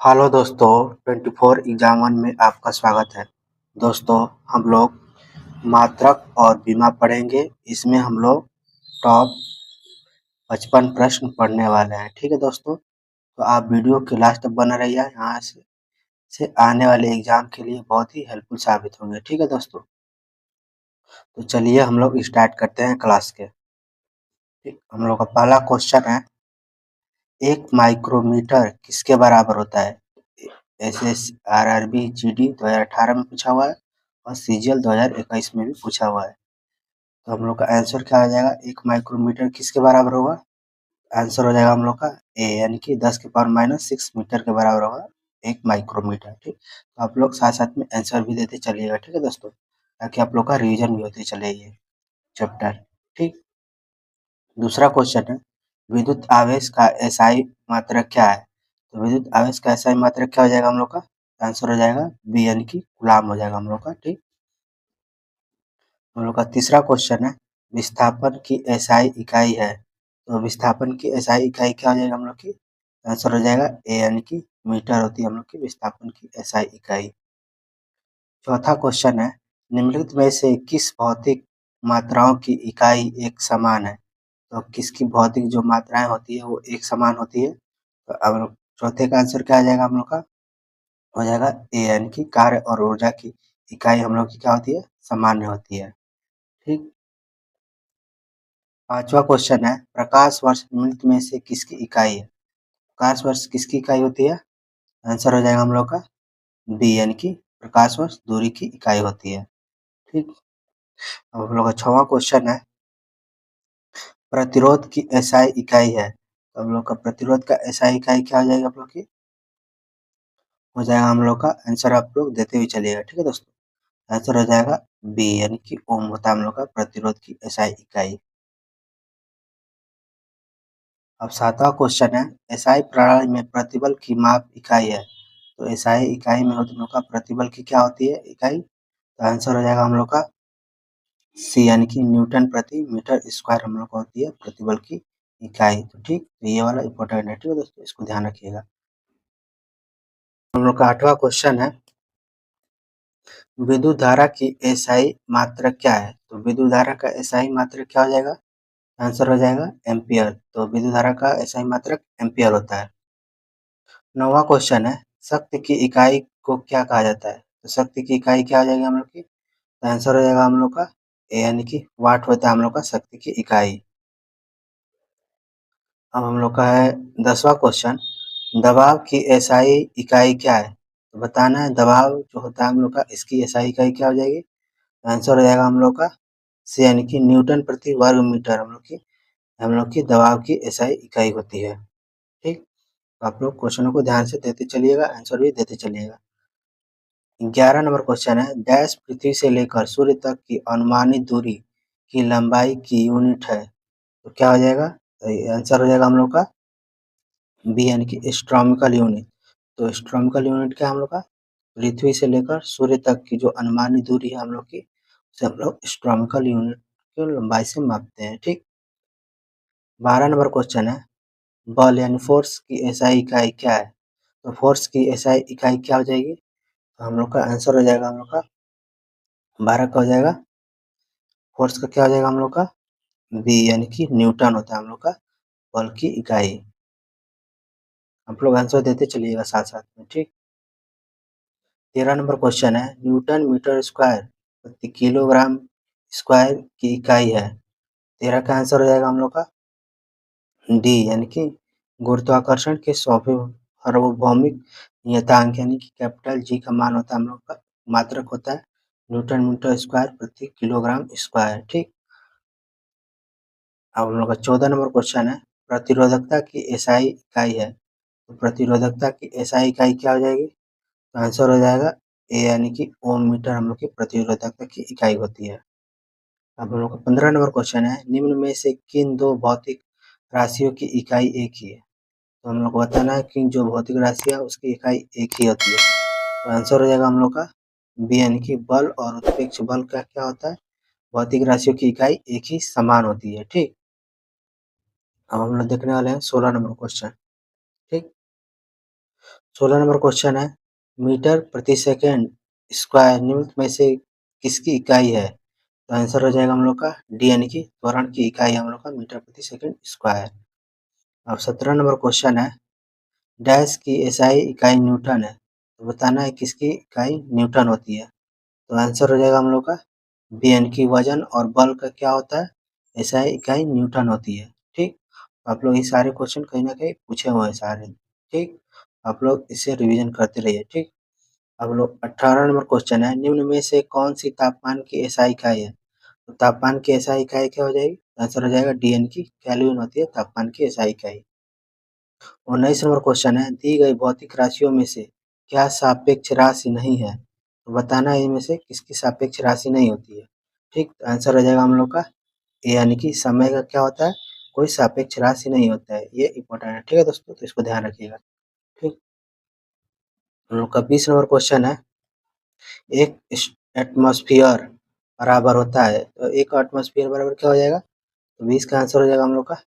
Hello दोस्तों, 24 exam one में आपका स्वागत है। दोस्तों, हम लोग मात्रक और बीमा पढ़ेंगे। इसमें हम लोग टॉप 55 प्रश्न पढ़ने वाले हैं। ठीक है दोस्तों, तो आप वीडियो के लास्ट तक बने रहिए। यहाँ से आने वाले एग्जाम के लिए बहुत ही हेल्पफुल साबित होंगे। ठीक है दोस्तों, तो चलिए हम लोग स्टार्ट करते हैं क्लास के। ठीक, हम लोग का पहला क्वेश्चन है, एक माइक्रोमीटर किसके बराबर होता है? SSRRB GD 2018 में पूछा हुआ है और CGL 2021 में भी पूछा हुआ है। तो हम लोग का आंसर क्या आ जाएगा? एक माइक्रोमीटर किसके बराबर होगा? आंसर हो जाएगा हम लोग का ए, यानी कि 10⁻⁻6 मीटर के बराबर होगा एक माइक्रोमीटर। ठीक, तो आप लोग साथ साथ में आंसर भी देते चलिएगा। ठीक है दोस्तों, ताकि आप लोग का रिवीजन भी होते चले ये चैप्टर। ठीक, दूसरा क्वेश्चन है, विद्युत आवेश का एसआई मात्रक क्या है? तो विद्युत आवेश का एसआई मात्रक क्या हो जाएगा हम लोग का? आंसर हो जाएगा बी, यानी कि कूलाम हो जाएगा हम लोग का। ठीक, हम लोग का तीसरा क्वेश्चन है, विस्थापन की एसआई इकाई है। तो विस्थापन की एसआई इकाई क्या हो जाएगा हम लोग की? आंसर हो जाएगा ए, यानी कि मीटर होती है हम लोग की विस्थापन की एसआई इकाई। चौथा क्वेश्चन है, निम्नलिखित में से किस भौतिक मात्राओं की इकाई एक समान है? तो किसकी भौतिक जो मात्राएं होती है वो एक समान होती है? तो अब चौथे का आंसर क्या आ जाएगा हम लोग का? हो जाएगा ए, यानी कि कार्य और ऊर्जा की इकाई हम लोग की क्या होती है? सामान्य होती है। ठीक, पांचवा क्वेश्चन है, प्रकाश वर्ष निम्नलिखित में से किसकी इकाई है? प्रकाश वर्ष किसकी इकाई होती है? आंसर हो जाएगा हम लोग का बी, यानी कि प्रकाश वर्ष दूरी की इकाई होती है। ठीक, अब हम लोग का छठवां क्वेश्चन है, प्रतिरोध की एसआई इकाई है। तो हम लोग का प्रतिरोध का एसआई इकाई क्या हो जाएगा आप लोग की? हो जाएगा हम लोग का आंसर, आप लोग देते हुए चलिएगा। ठीक है दोस्तों, आंसर हो जाएगा बी, यानी कि ओम होता है हम लोग का प्रतिरोध की एसआई इकाई। अब सातवां क्वेश्चन है, एसआई प्रणाली में प्रतिबल की माप इकाई है। तो एसआई इकाई में हम लोग का प्रतिबल की क्या होती है इकाई? तो आंसर हो जाएगा हम लोग का सी, यानी कि न्यूटन प्रति मीटर स्क्वायर हम लोग को होती है प्रतिबल की इकाई। तो ठीक, तो ये वाला इंपॉर्टेंट है। ठीक है दोस्तों, इसको ध्यान रखिएगा। हम लोग का आठवां क्वेश्चन है, विद्युत धारा की एसआई मात्रक क्या है? तो विद्युत धारा का एसआई मात्रक क्या हो जाएगा? आंसर हो जाएगा एम्पियर। तो विद्युत धारा का एसआई मात्रक एम्पियर होता है। नौवां क्वेश्चन है, शक्ति की इकाई को क्या कहा जाता है? तो शक्ति की इकाई क्या हो जाएगी हम लोग की? तो आंसर हो जाएगा हम लोग का ए, यानी कि वाट होता है हम लोग का शक्ति की इकाई। अब हम लोग का है 10वां क्वेश्चन, दबाव की एसआई इकाई क्या है? तो बताना है दबाव जो होता है हम लोग का, इसकी एसआई इकाई क्या हो जाएगी? आंसर हो जाएगा हम लोग का सी, यानी कि न्यूटन प्रति वर्ग मीटर हम लोग की दबाव की एसआई इकाई होती है। ठीक, तो आप लोग क्वेश्चनों को ध्यान से देते चलिएगा, आंसर भी देते चलिएगा। 11 नंबर क्वेश्चन है, डैश पृथ्वी से लेकर सूर्य तक की अनुमानित दूरी की लंबाई की यूनिट है। तो क्या हो जाएगा? तो आंसर हो जाएगा हम लोग का बी, यानी कि एस्ट्रोनॉमिकल यूनिट। तो एस्ट्रोनॉमिकल यूनिट क्या है हम लोग का? पृथ्वी से लेकर सूर्य तक की जो अनुमानित दूरी है हम लोग की, उसे हम लोग एस्ट्रोनॉमिकल यूनिट की लंबाई से मापते हैं। ठीक, 12 नंबर क्वेश्चन है, बल यानी फोर्स की एसआई इकाई क्या है? तो फोर्स की एसआई इकाई क्या हो जाएगी? तो हम लोग का आंसर हो जाएगा हम लोग का 12 का हो जाएगा, फोर्स का क्या हो जाएगा हम लोग का बी, यानी कि न्यूटन होता है हम लोग का बल की इकाई। आप लोग आंसर देते चलिएगा साथ साथ में। ठीक, 13 नंबर क्वेश्चन है, न्यूटन मीटर स्क्वायर प्रति किलोग्राम स्क्वायर की इकाई है। 13 का आंसर हो जाएगा हम लोग का डी, यानी कि गुरुत्वाकर्षण के सार्वभौमिक नियतांक, यानी कि कैपिटल जी का मान होता है हम लोग का, मात्रक होता है न्यूटन मीटर स्क्वायर प्रति किलोग्राम स्क्वायर। ठीक, अब हम लोग का 14 नंबर क्वेश्चन है, प्रतिरोधकता की एसआई इकाई है। तो प्रतिरोधकता की एसआई इकाई क्या हो जाएगी? तो आंसर हो जाएगा ए, यानी कि ओम मीटर हम लोग की प्रतिरोधकता की इकाई होती है। अब हम लोग का 15 नंबर क्वेश्चन है, निम्न में से किन दो भौतिक राशियों की इकाई एक ही है? तो हम लोग को बताना है कि जो भौतिक राशि है उसकी इकाई एक ही होती है। तो आंसर हो जाएगा हम लोग का बी, यानी कि बल और उत्प्रेक्ष बल का क्या होता है? भौतिक राशियों की इकाई एक ही समान होती है। ठीक, अब हम लोग देखने वाले हैं 16 नंबर क्वेश्चन। ठीक, 16 नंबर क्वेश्चन है, मीटर प्रति सेकंड स्क्वायर निम्न में से किसकी इकाई है? तो आंसर हो जाएगा हम लोग का डी यानी कि त्वरण की इकाई हम लोग का मीटर प्रति सेकंड स्क्वायर। अब 17 नंबर क्वेश्चन है, डैश की एसआई इकाई न्यूटन है, तो बताना है किसकी इकाई न्यूटन होती है? तो आंसर हो जाएगा हम लोग का बी यानी कि वजन और बल का क्या होता है? एसआई इकाई न्यूटन होती है। ठीक, आप लोग ये सारे क्वेश्चन कहीं ना कहीं पूछे हुए हैं सारे। ठीक, आप लोग इसे रिवीजन करते रहिए। ठीक, अब लोग 18 नंबर क्वेश्चन है, निम्न में से कौन सी तापमान की एसआई इकाई है? तो तापमान की एसआई इकाई क्या हो जाएगी? आंसर हो जाएगा डी यानी कि केल्विन होती है तापमान की एसआई इकाई। 19 नंबर क्वेश्चन है, दी गई भौतिक राशियों में से क्या सापेक्ष राशि नहीं है? तो बताना है इनमें से किसकी सापेक्ष राशि नहीं होती है। ठीक, आंसर हो जाएगा हम लोग का ए यानी कि समय का क्या होता है? कोई सापेक्ष राशि नहीं होता है। ये इंपॉर्टेंट है। ठीक है दोस्तों, तो इसको ध्यान रखिएगा। ठीक, हम लोग का 20 नंबर क्वेश्चन है, एक एटमॉस्फेयर बराबर होता है, तो एक एटमॉस्फेयर बराबर क्या हो जाएगा? तो 20 का आंसर हो जाएगा हम लोग का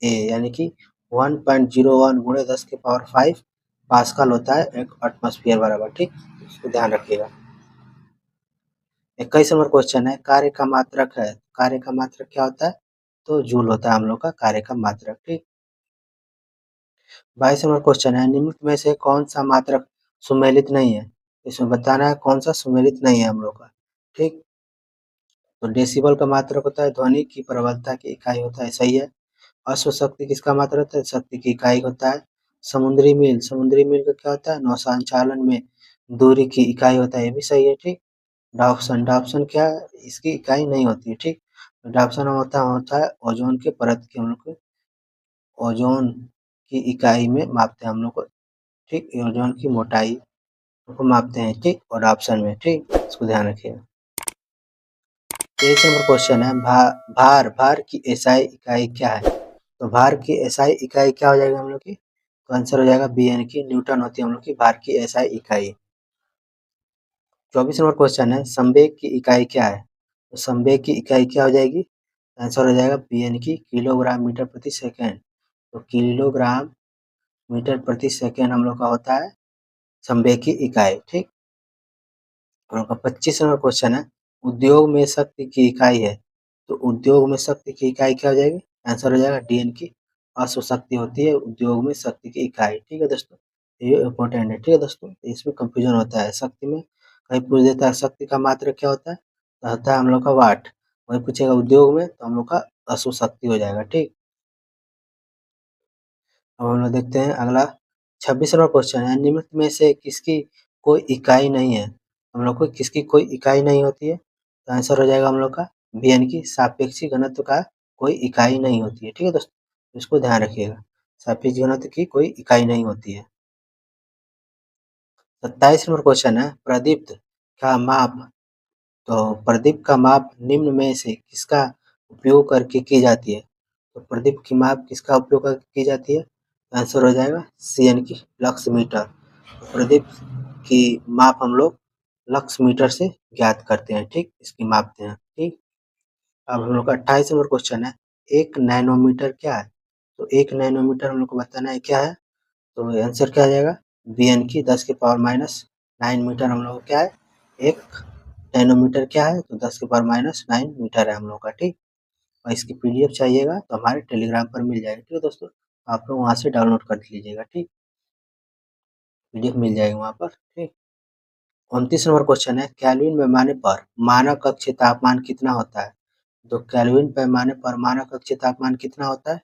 ए यानी कि 1.01 गुणे 10 के पावर 5 पास्कल होता है एक एटमॉस्फेयर बराबर। ठीक, इसको ध्यान रखिएगा। 21 नंबर क्वेश्चन है, कार्य का मात्रक है, कार्य का मात्रक क्या होता है? तो जूल होता है हम लोग का कार्य का मात्रक। ठीक, 22 नंबर क्वेश्चन है, निम्न में से कौन सा मात्रक सुमेलित नहीं है? इसमें बताना है कौन सा सुमेलित नहीं है हम लोग का। ठीक, तो डेसिबल का मात्रक होता है ध्वनि की प्रबलता की इकाई होता है, सही है। अश्व शक्ति किसका मात्रक होता है? शक्ति की इकाई होता है। समुद्री मील, समुद्री मील का क्या होता है? नौचालन में दूरी की इकाई होता है, ये भी सही है। ठीक, डाप्सन, डाप्सन क्या है? इसकी इकाई नहीं होती है। ठीक, डाप्सन होता है ओजोन के परत की हम लोग को ओजोन की इकाई में मापते हैं हम लोग को। ठीक, ओजोन की मोटाई को मापते हैं। ठीक, और ऑप्शन में। ठीक, इसको ध्यान रखिएगा। 23 नंबर क्वेश्चन है, भार, भार की एसआई इकाई क्या है? तो भार की एसआई इकाई क्या हो जाएगी हम लोग की? तो आंसर हो जाएगा बी यानी कि न्यूटन होती है हम लोग की भार की एसआई इकाई। 24 नंबर क्वेश्चन है, संवेग की इकाई क्या है? तो संवेग की इकाई क्या हो जाएगी? आंसर हो जाएगा बी यानी कि किलोग्राम मीटर प्रति सेकेंड। तो किलोग्राम मीटर प्रति सेकेंड हम लोग का होता है संवेग की इकाई। ठीक, हम लोग का 25 नंबर क्वेश्चन है, उद्योग में शक्ति की इकाई है, तो उद्योग में शक्ति की इकाई क्या हो जाएगी? आंसर हो जाएगा डी यानी कि अश्व शक्ति होती है उद्योग में शक्ति की इकाई। ठीक है दोस्तों, ये इंपॉर्टेंट है। ठीक है दोस्तों, इसमें कंफ्यूजन होता है शक्ति में, कहीं पूछ देता है शक्ति का मात्रक क्या होता है, तो होता है हम लोग का वाट। वही पूछेगा उद्योग में, तो हम लोग का अश्व शक्ति हो जाएगा। ठीक, अब हम लोग देखते हैं अगला 26वां क्वेश्चन है, निम्न में से किसकी कोई इकाई नहीं है? हम लोग को किसकी कोई इकाई नहीं होती है? तो आंसर हो जाएगा हम लोग का बी यानी कि सापेक्षी घनत्व का कोई इकाई नहीं होती है। ठीक है दोस्तों, इसको ध्यान रखिएगा, सापेक्ष घनत्व की कोई इकाई नहीं होती है। 27 नंबर क्वेश्चन है, प्रदीप्त का माप, तो प्रदीप का माप निम्न में से किसका उपयोग करके की जाती है? तो प्रदीप की माप किसका उपयोग करके की जाती है? आंसर हो जाएगा सी यानी कि लक्स मीटर। तो प्रदीप की माप हम लोग लक्स मीटर से ज्ञात करते हैं। ठीक, इसकी मापते हैं। ठीक, अब हम लोग का 28 नंबर क्वेश्चन है, एक नैनोमीटर क्या है? तो एक नैनोमीटर हम लोग को बताना है क्या है। तो आंसर क्या आ जाएगा? बी यानी कि 10 के पावर माइनस 9 मीटर हम लोग को क्या है? एक नैनोमीटर क्या है? तो 10 के पावर माइनस 9 मीटर है हम लोग का। ठीक, और इसकी पीडीएफ चाहिएगा तो हमारे टेलीग्राम पर मिल जाएगी। ठीक है दोस्तों, आप लोग वहाँ से डाउनलोड कर लीजिएगा। ठीक, पीडीएफ मिल जाएगी वहाँ पर। ठीक, 29 नंबर क्वेश्चन है, केल्विन पैमाने पर मानक कक्ष तापमान कितना होता है? तो केल्विन पैमाने पर मानक कक्ष तापमान कितना होता है?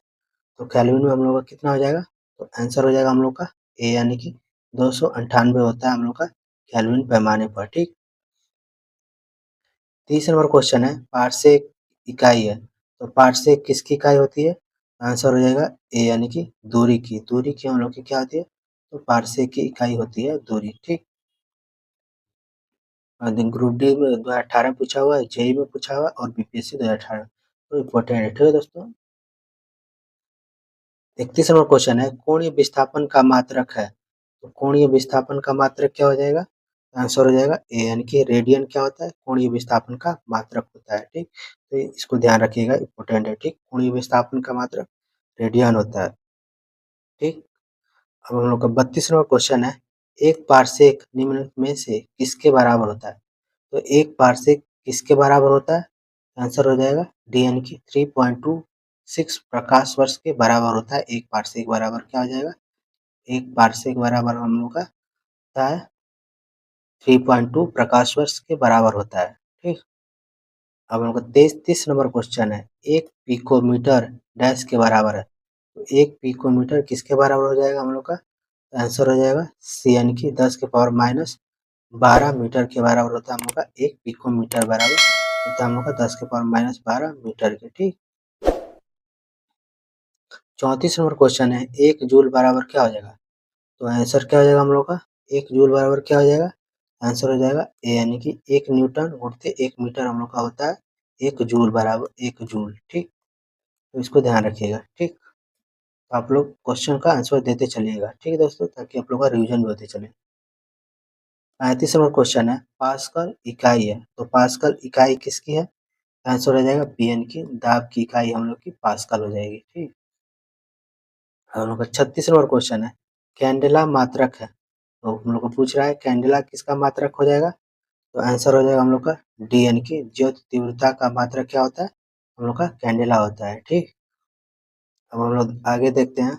तो केल्विन में हम लोग का कितना हो जाएगा? तो आंसर हो जाएगा हम लोग का ए यानी कि 298 होता है हम लोग का केल्विन पैमाने पर। ठीक, 30 नंबर क्वेश्चन है, पारसेक इकाई है, तो पारसेक किसकी इकाई होती है? आंसर हो जाएगा ए यानी कि दूरी की, दूरी की हम लोग की क्या होती है? तो पारसेक की इकाई होती है दूरी। ठीक, और दिन ग्रुप डी में 2018 पूछा हुआ है, जेई में पूछा हुआ है और बीपीएससी 2018, तो इम्पोर्टेंट है। ठीक है दोस्तों, 31 नंबर क्वेश्चन है, कोणीय विस्थापन का मात्रक है, तो कोणीय विस्थापन का मात्रक क्या हो जाएगा? आंसर हो जाएगा ए यानी कि रेडियन क्या होता है? कोणीय विस्थापन का मात्रक होता है। ठीक, तो इसको ध्यान रखिएगा, इंपॉर्टेंट है। ठीक, कोणीय विस्थापन का मात्रक रेडियन होता है। ठीक, अब हम लोग का 32वां क्वेश्चन है, एक पारसेक निम्नलिखित में से किसके बराबर होता है? तो एक पारसेक किसके बराबर होता है? आंसर हो जाएगा डी यानी कि 3.26 प्रकाश वर्ष के बराबर होता है। एक पारसेक बराबर क्या हो जाएगा? एक पारसेक बराबर हम लोग का होता है 3.2 प्रकाश वर्ष के बराबर होता है। ठीक, अब हम लोग का 30 नंबर क्वेश्चन है, एक पिकोमीटर डैश के बराबर है। तो एक पिकोमीटर किसके बराबर हो जाएगा हम लोग का? आंसर हो जाएगा सी यानी कि 10 के पावर माइनस 12 मीटर के बराबर होता है हम लोग का एक पिकोमीटर बराबर होता है हम लोग का 10 के पावर माइनस 12 मीटर के। ठीक, 34 नंबर क्वेश्चन है, एक जूल बराबर क्या हो जाएगा? तो आंसर क्या हो जाएगा हम लोग का? एक जूल बराबर क्या हो जाएगा? आंसर हो जाएगा ए यानी कि 1 न्यूटन गुणित 1 मीटर हम लोग का होता है 1 जूल बराबर 1 जूल। ठीक, तो इसको ध्यान रखिएगा। ठीक, तो आप लोग क्वेश्चन का आंसर देते चलिएगा। ठीक है दोस्तों, ताकि आप लोग का रिविजन भी होते चले। 35 नंबर क्वेश्चन है, पास्कल इकाई है, तो पास्कल इकाई किसकी है? आंसर हो जाएगा बी यानी कि दाब की इकाई हम लोग की पास्कल हो जाएगी। ठीक, हम लोग का 36 नंबर क्वेश्चन है, कैंडेला मात्रक है, तो हम लोग को पूछ रहा है कैंडेला किसका मात्रक हो जाएगा? तो आंसर हो जाएगा हम लोग का डी यानी कि ज्योति तीव्रता का मात्रक क्या होता है? हम लोग का कैंडेला होता है। ठीक, अब हम लोग आगे देखते हैं।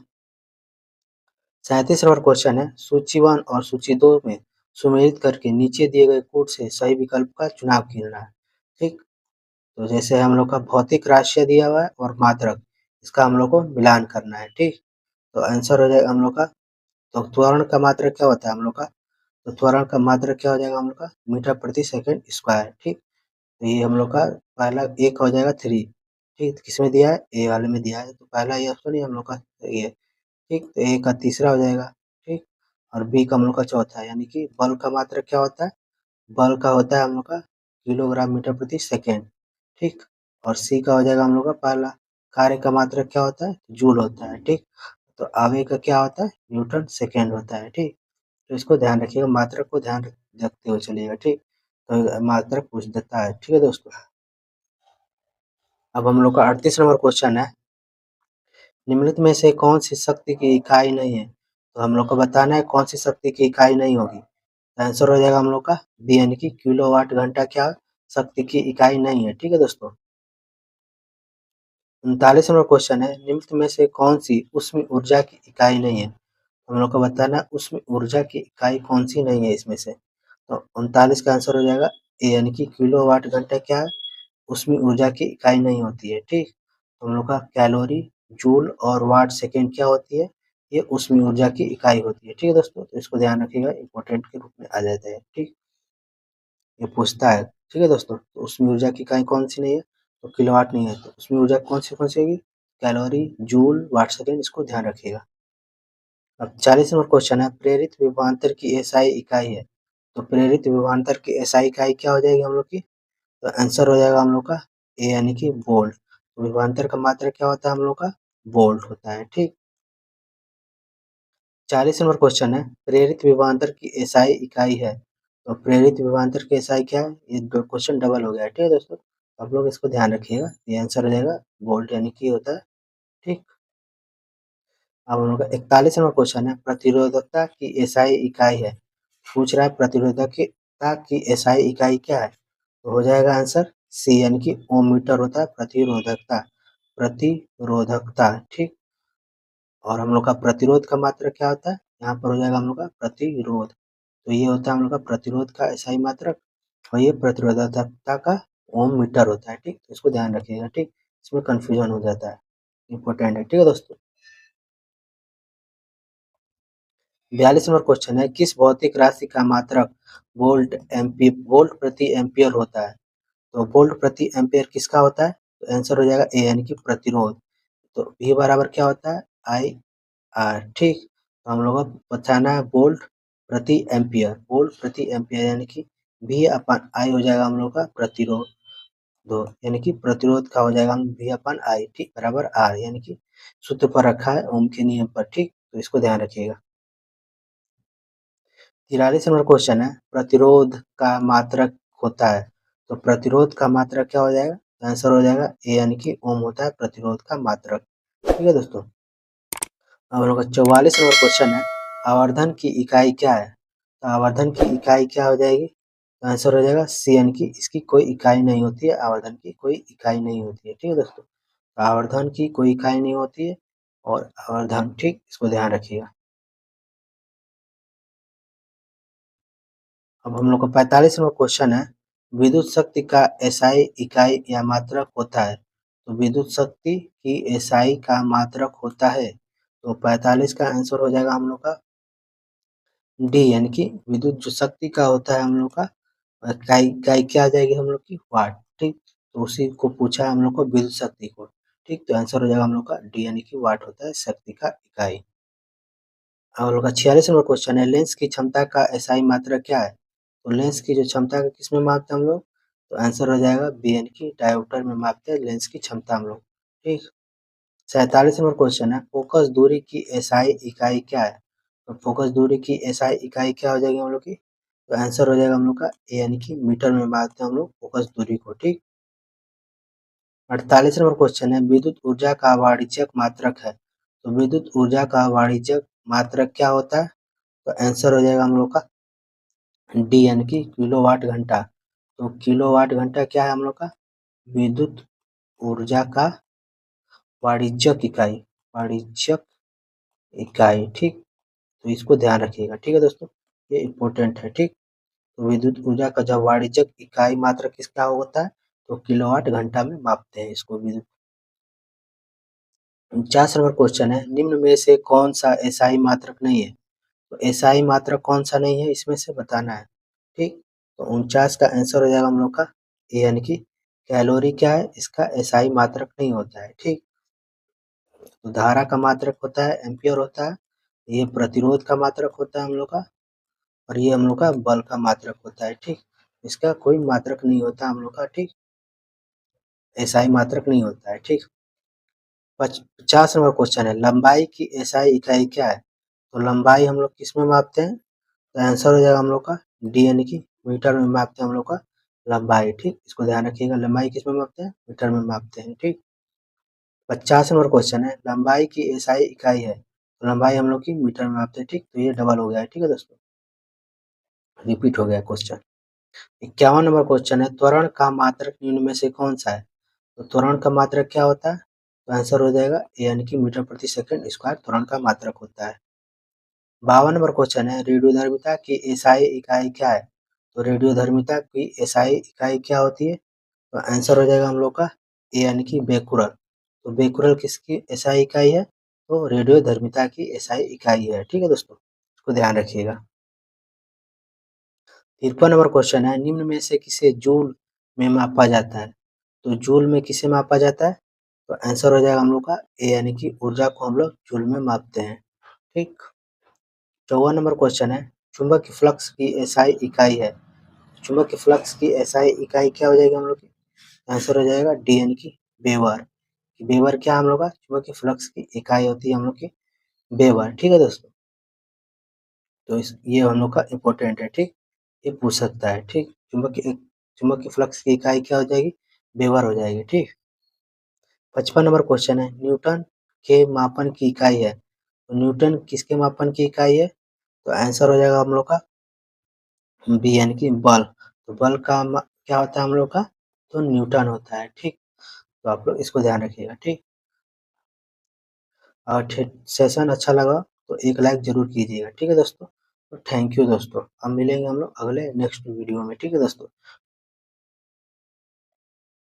37 नंबर क्वेश्चन है, सूची 1 और सूची 2 में सुमेलित करके नीचे दिए गए कोड से सही विकल्प का चुनाव करना है। ठीक, तो जैसे हम लोग का भौतिक राशि दिया हुआ है और मात्रक, इसका हम लोग को मिलान करना है। ठीक, तो आंसर हो जाएगा हम लोग का, तो त्वरण का मात्रक क्या होता है हम लोग का? तो त्वरण का मात्रक क्या हो जाएगा हम लोग का? मीटर प्रति सेकंड स्क्वायर। ठीक, तो ये हम लोग का पहला एक हो जाएगा 3। ठीक, तो किसमें दिया है? ए वाले में दिया है, तो पहला ये ऑप्शन ही हम लोग का ये। ठीक, तो ए का तीसरा हो जाएगा। ठीक, और बी का हम लोग का चौथा, यानी कि बल का मात्रक क्या होता है? बल का होता है हम लोग का किलोग्राम मीटर प्रति सेकेंड। ठीक, और सी का हो जाएगा हम लोग का पहला कार्य का मात्रक क्या होता है? जूल होता है। ठीक, तो आगे का क्या होता है? न्यूटन सेकेंड होता है। ठीक, तो इसको ध्यान रखिएगा, मात्रक को ध्यान रखते हुए चलिएगा। ठीक, तो मात्रक पूछ देता है। ठीक है दोस्तों, अब हम लोग का 38 नंबर क्वेश्चन है, निम्नलिखित में से कौन सी शक्ति की इकाई नहीं है? तो हम लोग को बताना है कौन सी शक्ति की इकाई नहीं होगी। आंसर हो जाएगा हम लोग का बी यानी कि किलोवाट घंटा क्या शक्ति की इकाई नहीं है। ठीक है दोस्तों, 39 नंबर क्वेश्चन है, निम्नलिखित में से कौन सी उष्मीय ऊर्जा की इकाई नहीं है? हम लोग को बताना है उष्मीय ऊर्जा की इकाई कौन सी नहीं है इसमें से। तो 39 का आंसर हो जाएगा ए यानी कि किलोवाट घंटा क्या है? उसमें ऊर्जा की इकाई नहीं होती है। ठीक, हम लोग का कैलोरी, जूल और वाट सेकेंड क्या होती है? ये उसमें ऊर्जा की इकाई होती है। ठीक है दोस्तों, तो इसको ध्यान रखिएगा, इंपॉर्टेंट के रूप में आ जाता है। ठीक, ये पूछता है। ठीक है दोस्तों, तो उसमें ऊर्जा की इकाई कौन सी नहीं है? तो किलोवाट नहीं है, तो उसमें ऊर्जा कौन सी होगी? कैलोरी, जूल, वाट सेकेंड, इसको ध्यान रखिएगा। अब 40 नंबर क्वेश्चन है, प्रेरित विभवांतर की एसआई इकाई है, तो प्रेरित विभवांतर की एसआई इकाई क्या हो जाएगी हम लोग की? तो आंसर हो जाएगा हम लोग का ए यानी कि वोल्ट। तो विभवांतर का मात्रक क्या होता है हम लोग का? वोल्ट होता है। ठीक, 40 नंबर क्वेश्चन है, प्रेरित विभवांतर की एसआई इकाई है, तो प्रेरित विभवांतर की एसआई क्या है? ये क्वेश्चन डबल हो गया है। ठीक है दोस्तों, आप लोग इसको ध्यान रखिएगा, ये आंसर हो जाएगा वोल्ट यानी कि होता है। ठीक, अब हम लोग का 41 नंबर क्वेश्चन है, प्रतिरोधकता की एसआई इकाई है, पूछ रहा है प्रतिरोधकता की एसआई इकाई क्या है? तो हो जाएगा आंसर सी यानी कि ओम मीटर होता है प्रतिरोधकता। प्रतिरोधकता। ठीक, और हम लोग का प्रतिरोध का मात्रक क्या होता है? यहाँ पर हो जाएगा हम लोग का प्रतिरोध, तो ये होता है हम लोग का प्रतिरोध का एसआई मात्रक, और ये प्रतिरोधकता का ओम मीटर होता है। ठीक, तो इसको ध्यान रखिएगा। ठीक, इसमें कंफ्यूजन हो जाता है, इंपॉर्टेंट है। ठीक है दोस्तों, 42 नंबर क्वेश्चन है, किस भौतिक राशि का मात्रक वोल्ट प्रति एम्पियर होता है? तो वोल्ट प्रति एम्पियर किसका होता है? तो आंसर हो जाएगा ए यानी कि प्रतिरोध। तो V बराबर क्या होता है? I R. ठीक, तो हम लोग को बताना है वोल्ट प्रति एम्पियर, वोल्ट प्रति एम्पियर यानी कि V अपन आई हो जाएगा हम लोग का प्रतिरोध, दो यानी कि प्रतिरोध का हो जाएगा V अपन आई। ठीक, बराबर आर, यानी कि सूत्र पर रखा है ओम के नियम पर। ठीक, तो इसको ध्यान रखिएगा। 43 नंबर क्वेश्चन है, प्रतिरोध का मात्रक होता है, तो प्रतिरोध का मात्रक क्या हो जाएगा? आंसर हो जाएगा ए यानी कि ओम होता है प्रतिरोध का मात्रक। ठीक है दोस्तों, अब हम लोग का 44 नंबर क्वेश्चन है, आवर्धन की इकाई क्या है? तो आवर्धन की इकाई क्या हो जाएगी? तो आंसर हो जाएगा CN की इसकी कोई इकाई नहीं होती है, आवर्धन की कोई इकाई नहीं होती है। ठीक है दोस्तों, तो आवर्धन की कोई इकाई नहीं होती है और आवर्धन, ठीक, इसको ध्यान रखिएगा। अब हम लोग का 45वां क्वेश्चन है, विद्युत शक्ति का एसआई इकाई या मात्रक होता है। तो विद्युत शक्ति की एसआई का मात्रक होता है, तो 45 का आंसर हो जाएगा हम लोग का डी, यानी कि विद्युत जो शक्ति का होता है हम लोग का इकाई, इकाई क्या आ जाएगी हम लोग की? वाट। ठीक, तो उसी को पूछा है हम लोग को, विद्युत शक्ति को। ठीक, तो आंसर हो जाएगा हम लोग का डी, यानी कि वाट होता है शक्ति का इकाई। हम लोग का 46 नंबर क्वेश्चन है, लेंस की क्षमता का एसआई मात्रक क्या है? तो लेंस की जो क्षमता का किसमें मापते हैं हम लोग? तो आंसर हो जाएगा बी, यानी कि डायोप्टर में मापते हैं लेंस की क्षमता हम लोग। ठीक, 47 नंबर क्वेश्चन है, फोकस दूरी की एसआई इकाई क्या है? तो फोकस दूरी की एसआई इकाई क्या हो जाएगी हम लोग की? तो आंसर हो जाएगा हम लोग का ए, यानी कि मीटर में मापते हैं हम लोग फोकस दूरी को। ठीक, 48 नंबर क्वेश्चन है, विद्युत ऊर्जा का वाणिज्यिक मात्रक है। तो विद्युत ऊर्जा का वाणिज्यिक मात्रक क्या होता है? तो आंसर हो जाएगा हम लोग का डी, यानी कि किलोवाट घंटा। तो किलोवाट घंटा क्या है हम लोग का? विद्युत ऊर्जा का वाणिज्यिक इकाई, वाणिज्यिक इकाई। ठीक, तो इसको ध्यान रखिएगा। ठीक है दोस्तों, ये इम्पोर्टेंट है। ठीक, तो विद्युत ऊर्जा का जब वाणिज्यिक इकाई मात्रक किसका होता है? तो किलोवाट घंटा में मापते हैं इसको विद्युत। 49 नंबर क्वेश्चन है, निम्न में से कौन सा एसआई मात्रक नहीं है? तो एसआई मात्रक कौन सा नहीं है इसमें से बताना है। ठीक, तो 49 का आंसर हो जाएगा हम लोग का ए, यानी कि कैलोरी क्या है इसका एसआई मात्रक नहीं होता है। ठीक, तो धारा का मात्रक होता है एम्पियर होता है, ये प्रतिरोध का मात्रक होता है हम लोग का, और ये हम लोग का बल का मात्रक होता है। ठीक, इसका कोई मात्रक नहीं होता हम लोग का। ठीक, एसआई मात्रक नहीं होता है। ठीक, 50 नंबर क्वेश्चन है, लंबाई की एसआई इकाई क्या है? तो लंबाई हम लोग किस में मापते हैं? तो आंसर हो जाएगा हम लोग का डी, यानी कि मीटर में मापते हैं हम लोग का लंबाई। ठीक, इसको ध्यान रखिएगा, लंबाई किस में मापते हैं? मीटर में मापते हैं। ठीक, 50 नंबर क्वेश्चन है, लंबाई की एसआई इकाई है। तो लंबाई हम लोग की मीटर में मापते हैं। ठीक, तो ये डबल हो गया है। ठीक है दोस्तों, रिपीट हो गया क्वेश्चन। 51 नंबर क्वेश्चन है, त्वरण का मात्रक निम्न में से कौन सा है? तो त्वरण का मात्रक क्या होता है? तो आंसर हो जाएगा ए, यानी कि मीटर प्रति सेकंड स्क्वायर त्वरण का मात्रक होता है। 52 नंबर क्वेश्चन है, रेडियोधर्मिता की एसआई इकाई क्या है? तो रेडियोधर्मिता की एसआई इकाई क्या होती है? तो आंसर हो जाएगा हम लोग का ए, यानी कि बेकुरल। तो बेकुरल किसकी एसआई इकाई है? तो रेडियोधर्मिता की एसआई इकाई है। ठीक है दोस्तों, इसको ध्यान रखिएगा। 53 नंबर क्वेश्चन है, निम्न में से किसे जूल में मापा जाता है? तो जूल में किसे मापा जाता है? तो आंसर हो जाएगा हम लोग का ए, यानी कि ऊर्जा को हम लोग जूल में मापते हैं। ठीक, 54 नंबर क्वेश्चन है, चुंबक फ्लक्स की एसआई इकाई है। चुंबक फ्लक्स की एसआई इकाई क्या हो जाएगी हम लोग की? आंसर हो जाएगा डी, यानी कि वेबर। वेबर क्या हम लोग का चुंबक फ्लक्स की इकाई होती है हम लोग की वेबर। ठीक है दोस्तों, तो इस ये हम लोग का इम्पोर्टेंट है। ठीक, ये पूछ सकता है। ठीक, चुंबक की फ्लक्स की इकाई क्या हो जाएगी? वेबर हो जाएगी। ठीक, 55 नंबर क्वेश्चन है, न्यूटन के मापन की इकाई है। तो न्यूटन किसके मापन की इकाई है? तो आंसर हो जाएगा हम लोग का बी, यानी कि बल। तो बल का क्या होता है हम लोग का? तो न्यूटन होता है। ठीक, तो आप लोग इसको ध्यान रखिएगा। ठीक, और सेशन अच्छा लगा तो एक लाइक जरूर कीजिएगा। ठीक है दोस्तों, तो थैंक यू दोस्तों, अब मिलेंगे हम लोग अगले नेक्स्ट वीडियो में। ठीक है दोस्तों।